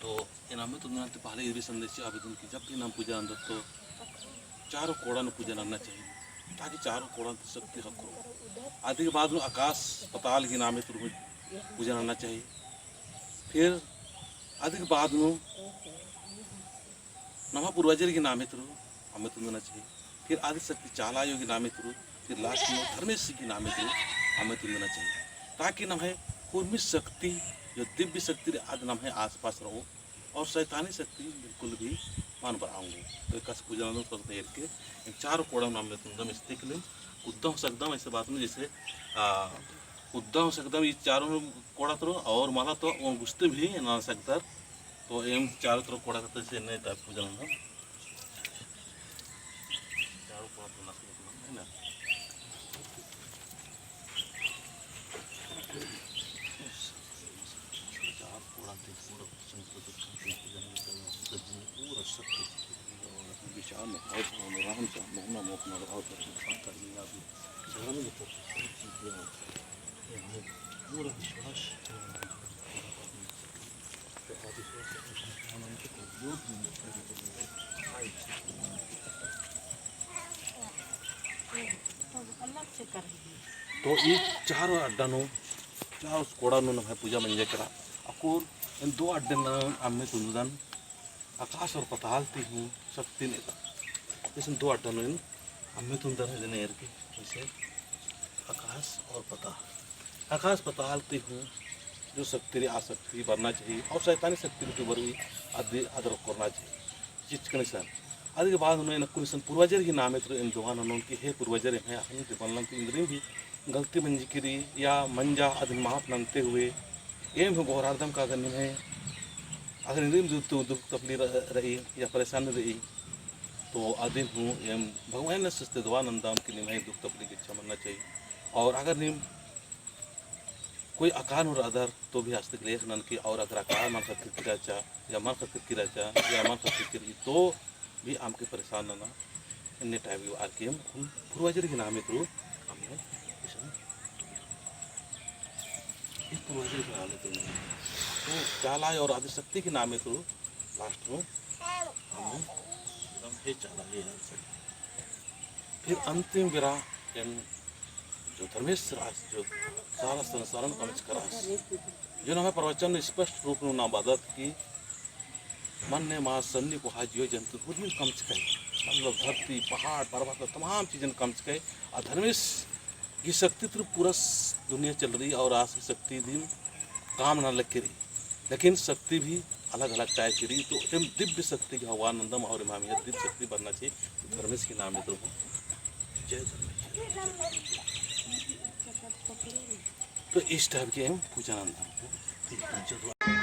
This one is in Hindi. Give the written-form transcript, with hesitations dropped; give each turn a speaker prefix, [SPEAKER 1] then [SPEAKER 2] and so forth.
[SPEAKER 1] तो इनाम तो ना पहले ये भी संदेश आवेदन की जब भी नाम पूजा अंदर तो चारों कोड़ा ने पूजन आना चाहिए ताकि चारों कोड़ा की शक्ति हक हो। आदि के बाद में आकाश पताल की नामे तो पूजन आना चाहिए। फिर आदि के बाद में नवा पूर्वजर की नामे तो हमें तो देना चाहिए। फिर आदि शक्ति चालायो की नामे तो फिर लास्ट में धर्मेश की नामे तो हमें तो देना चाहिए ताकि ना है कूर्मी शक्ति जो दिव्य शक्ति आदि नाम है आसपास रहो और शैतानी शक्ति बिल्कुल भी मान बढ़ाऊंगे। तो कस पूजा के चार कोड़ा नाम में तुम स्थित के लिए उद्धम सकदम ऐसे बात में जैसे उद्धम सकदम ये चारों कोड़ा तो और माला तो घुसते भी ना सकता तो एम चारों तरफ कोड़ा करते से नहीं टाइप पूजा चारों कोड़ा तो ना विशाल राम का मोहना मोहना भाव पूरा विश्वास तो ये चारों अड्डानों चार कोड़ा पूजा मंजे करा अकोर इन दो अड्डे आम्हे तुंदन आकाश और पताल ती हूँ शक्ति नेता जैसे दो अड्डा आम्हे तुंदन है जने के जैसे आकाश और पताल आकाश पताल ती हूँ जो शक्ति आसक्ति बढ़ना चाहिए और शैतानी शक्ति के ऊपर भी आदर करना चाहिए चिचकने सर आदि के बाद उन्होंने कुछ पूर्वजर की नाम है इन दोहान उनकी हे पूर्वजर हैं हम इंद्रियों भी गलती मंजी करी या मंजा अधन माफ ननते हुए एम गौरार्धम का अगर है अगर इंद्रियों दुख तकलीफ रही या परेशानी रही तो आदिम हूँ एम भगवान ने सस्ते द्वानंदाम की निमाई दुख तकलीफ की इच्छा मनना चाहिए। और अगर निम कोई अकान और आधार तो भी हस्तक लेख नन की और अगर अकाल मन खत किरा चा या मन खत किरा चा या मन खत किरी तो भी आम के परेशान ना इन्ने टाइम आके हम पूर्वजर के नाम तो हमने पूर्वजर के नाम तो चाला और आदिशक्ति के नाम तो लास्ट में हमने हे चाला हे फिर अंतिम विरा जो धर्मेश रास जो सारा संसारण कमच करास जो हमें प्रवचन स्पष्ट रूप में नाबादत की मन ने माँ सन्नी को हाजियो जंतु खुद में कमच गए मतलब धरती पहाड़ पर्वत तमाम चीज़ें कमच गए और धर्मेश की शक्ति तो पूरा दुनिया चल रही और आज शक्ति दिन काम ना लग रही लेकिन शक्ति भी अलग अलग टाइप की रही तो एकदम दिव्य शक्ति की भगवान नंदम और इमामियत दिव्य शक्ति बनना चाहिए तो धर्मेश के नाम है तो जय धर्मेश। तो इस टाइप के हम पूजा नंदम